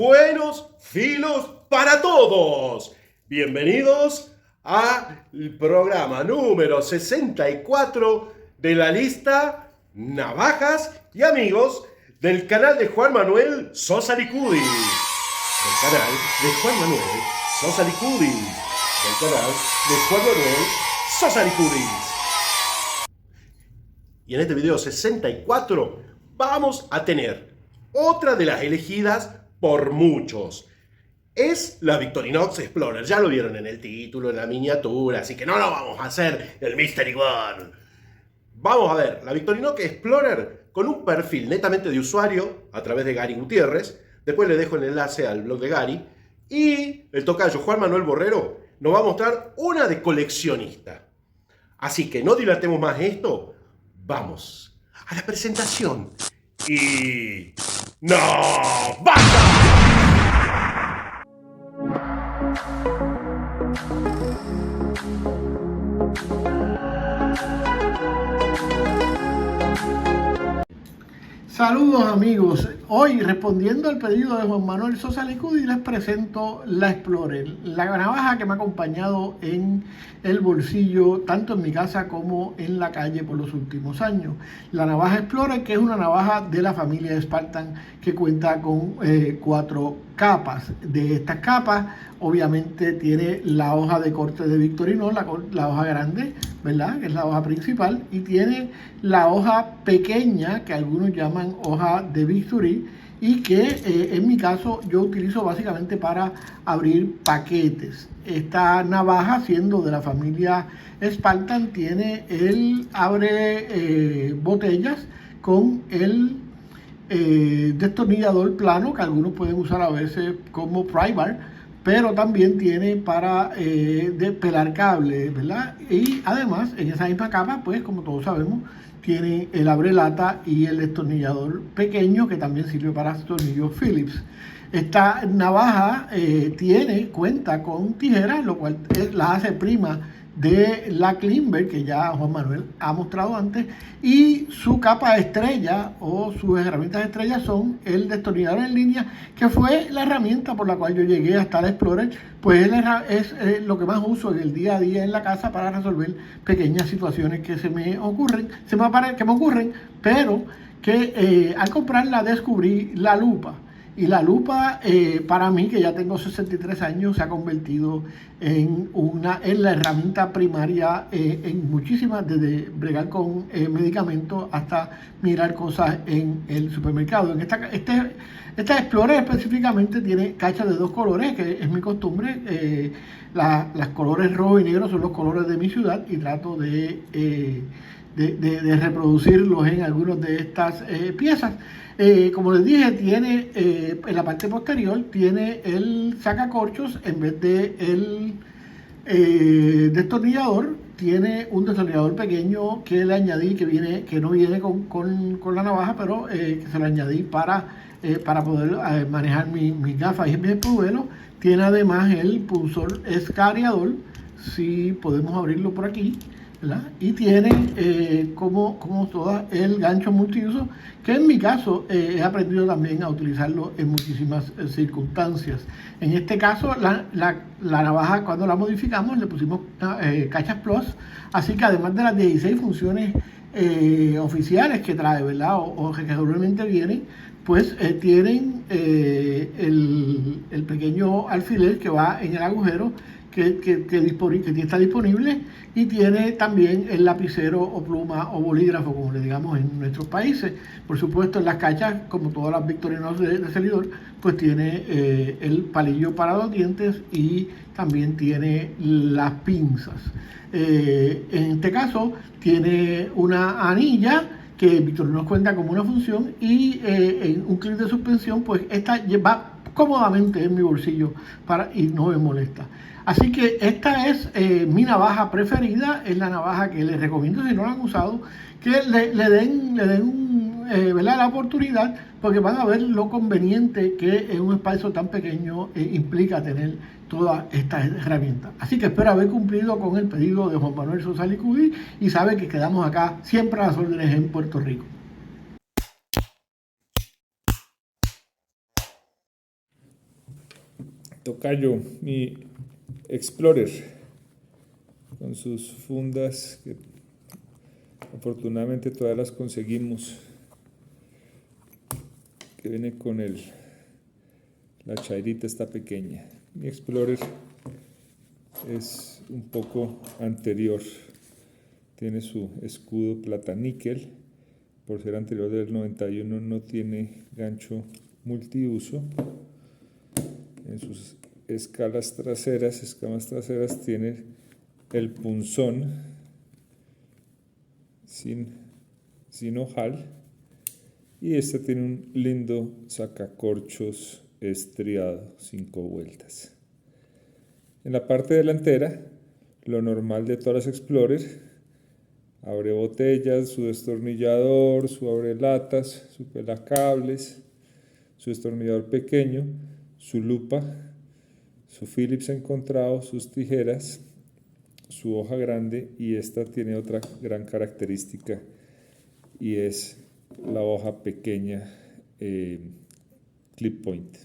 buenos filos para todos. Bienvenidos al programa número 64 de la lista Navajas y Amigos del canal de Juan Manuel Sosa Licudis. Del canal de Juan Manuel Sosa Licudis. Del canal de Juan Manuel Sosa Licudis. Y en este video 64 vamos a tener otra de las elegidas por muchos. Es la Victorinox Explorer. Ya lo vieron en el título, en la miniatura, así que no lo vamos a hacer el Mystery One. Vamos a ver, la Victorinox Explorer con un perfil netamente de usuario a través de Gary Gutiérrez. Después le dejo el enlace al blog de Gary. Y el tocayo Juan Manuel Borrero nos va a mostrar una de coleccionista. Así que no dilatemos más esto. Vamos a la presentación. Y... ¡no! ¡Basta! Saludos amigos, hoy respondiendo al pedido de Juan Manuel Sosa Licudis les presento la Explorer, la navaja que me ha acompañado en el bolsillo tanto en mi casa como en la calle por los últimos años. La navaja Explorer, que es una navaja de la familia Spartan que cuenta con 4 capas. De estas capas obviamente tiene la hoja de corte de Victorinox, la hoja grande, ¿verdad? Que es la hoja principal, y tiene la hoja pequeña que algunos llaman hoja de bisturí y que en mi caso yo utilizo básicamente para abrir paquetes. Esta navaja, siendo de la familia Spartan, tiene el abre botellas con el destornillador plano que algunos pueden usar a veces como pry bar, pero también tiene para pelar cables, ¿verdad? Y además en esa misma capa, pues como todos sabemos, tiene el abre lata y el destornillador pequeño que también sirve para tornillos Phillips. Esta navaja cuenta con tijeras, lo cual la hace prima de la Klimber, que ya Juan Manuel ha mostrado antes, y su capa estrella o sus herramientas estrellas son el destornillador en línea, que fue la herramienta por la cual yo llegué hasta la Explorer, pues es lo que más uso en el día a día en la casa para resolver pequeñas situaciones que me ocurren, pero que al comprarla descubrí la lupa. Y la lupa, para mí, que ya tengo 63 años, se ha convertido en la herramienta primaria en muchísimas, desde bregar con medicamentos hasta mirar cosas en el supermercado. Esta Explorer específicamente tiene cachas de 2 colores, que es mi costumbre. Las colores rojo y negro son los colores de mi ciudad y trato de reproducirlos en algunas de estas piezas. Como les dije, tiene en la parte posterior tiene el sacacorchos en vez de el destornillador. Tiene un destornillador pequeño que le añadí, que no viene con la navaja, pero que se lo añadí para poder manejar mis gafas y mi espejuelo. Tiene además el punzón escariador, si podemos abrirlo por aquí, ¿verdad? Y tiene como todas el gancho multiuso, que en mi caso he aprendido también a utilizarlo en muchísimas circunstancias. En este caso la navaja, cuando la modificamos, le pusimos cachas plus, así que además de las 16 funciones oficiales que trae, ¿verdad? O que regularmente vienen, pues tienen el pequeño alfiler que va en el agujero que está disponible, y tiene también el lapicero o pluma o bolígrafo, como le digamos en nuestros países. Por supuesto, en las cachas, como todas las Victorinox de Celidor, pues tiene el palillo para los dientes y también tiene las pinzas. En este caso y una anilla que Victorinox cuenta como una función, y en un clip de suspensión, pues esta va cómodamente en mi bolsillo y no me molesta. Así que esta es mi navaja preferida, es la navaja que les recomiendo, si no la han usado, que le den ¿verdad? La oportunidad, porque van a ver lo conveniente que en un espacio tan pequeño implica tener todas estas herramientas. Así que espero haber cumplido con el pedido de Juan Manuel Sosa Licudis, y sabe que quedamos acá siempre a las órdenes en Puerto Rico. Tocayo, mi Explorer, con sus fundas que afortunadamente todas las conseguimos, que viene con la chairita esta pequeña. Mi Explorer es un poco anterior, tiene su escudo plata níquel, por ser anterior del 91 no tiene gancho multiuso. En sus escamas traseras tiene el punzón sin ojal, y este tiene un lindo sacacorchos estriado, 5 vueltas. En la parte delantera, lo normal de todas las Explorer: abre botellas, su destornillador, su abre latas, su pelacables, su destornillador pequeño, su lupa, su Phillips encontrado, sus tijeras, su hoja grande, y esta tiene otra gran característica y es la hoja pequeña clip point.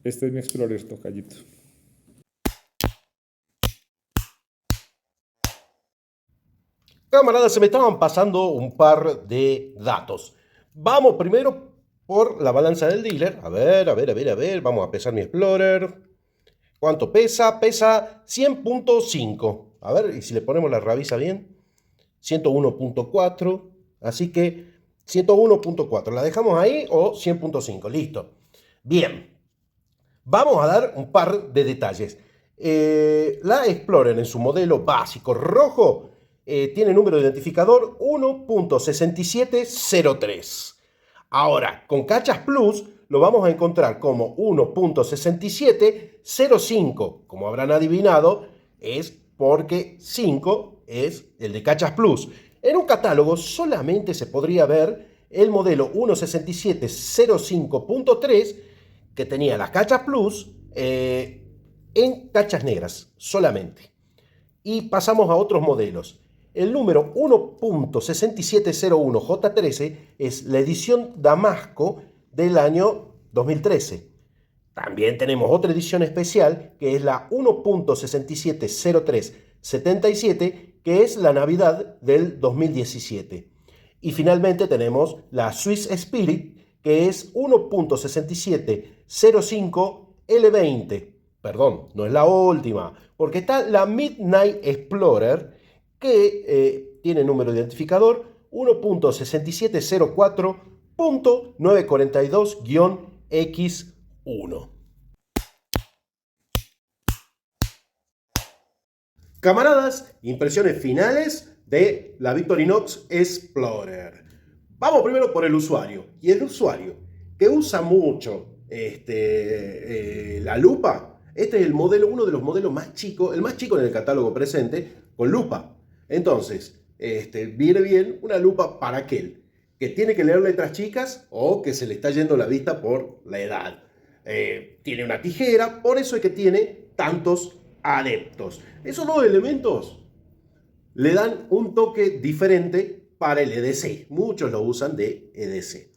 Este es mi Explorer, tocayito. Camaradas, se me estaban pasando un par de datos. Vamos primero por la balanza del dealer. A ver. Vamos a pesar mi Explorer. ¿Cuánto pesa? Pesa 100.5. A ver, y si le ponemos la rabisa bien. 101.4. Así que 101.4. ¿La dejamos ahí o 100.5? Listo. Bien. Vamos a dar un par de detalles. La Explorer en su modelo básico rojo tiene número de identificador 1.6703. Ahora, con Cachas Plus lo vamos a encontrar como 1.6705. Como habrán adivinado, es porque 5 es el de Cachas Plus. En un catálogo solamente se podría ver el modelo 1.6705.3, que tenía las Cachas Plus en cachas negras solamente. Y pasamos a otros modelos. El número 1.6701J13 es la edición Damasco del año 2013. También tenemos otra edición especial que es la 1.670377, que es la Navidad del 2017. Y finalmente tenemos la Swiss Spirit, que es 1.6705L20. Perdón, no es la última, porque está la Midnight Explorer, que tiene número de identificador 1.6704.942-X1. Camaradas, impresiones finales de la Victorinox Explorer. Vamos primero por el usuario. Y el usuario que usa mucho la lupa, este es el modelo, uno de los modelos más chicos, el más chico en el catálogo presente, con lupa. Entonces, viene bien una lupa para aquel que tiene que leer letras chicas o que se le está yendo la vista por la edad. Tiene una tijera, por eso es que tiene tantos adeptos. Esos dos elementos le dan un toque diferente para el EDC. Muchos lo usan de EDC.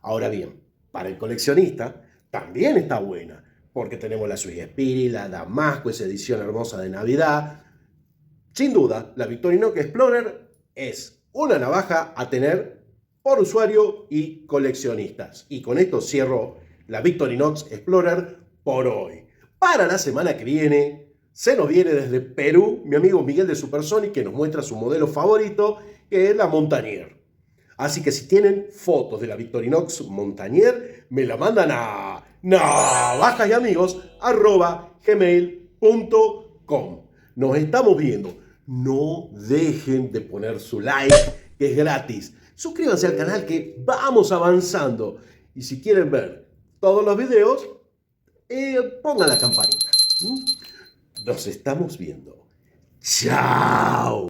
Ahora bien, para el coleccionista también está buena, porque tenemos la Swiss Spirit, la Damasco, esa edición hermosa de Navidad. Sin duda, la Victorinox Explorer es una navaja a tener por usuario y coleccionistas. Y con esto cierro la Victorinox Explorer por hoy. Para la semana que viene, se nos viene desde Perú mi amigo Miguel de Supersonic, que nos muestra su modelo favorito, que es la Montanier. Así que si tienen fotos de la Victorinox Montanier, me la mandan a navajasamigos@gmail.com. Nos estamos viendo. No dejen de poner su like, que es gratis. Suscríbanse al canal, que vamos avanzando. Y si quieren ver todos los videos, pongan la campanita. Nos estamos viendo. ¡Chao!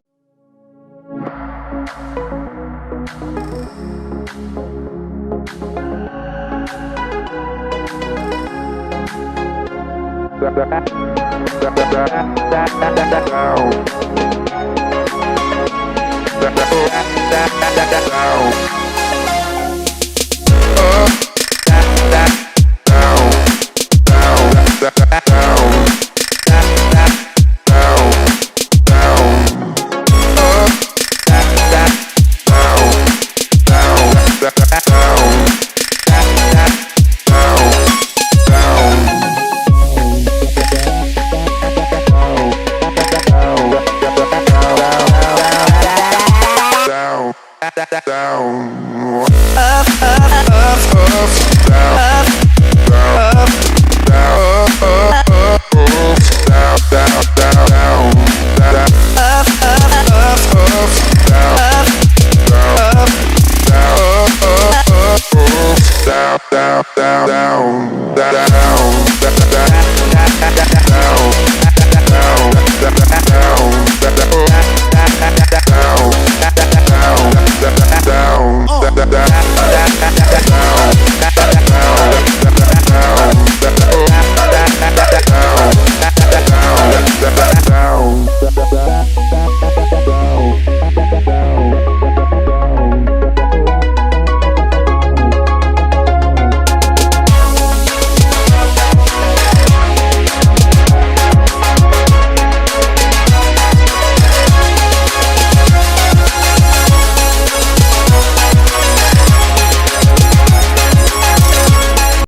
down, down, down, down, down, down, down, down.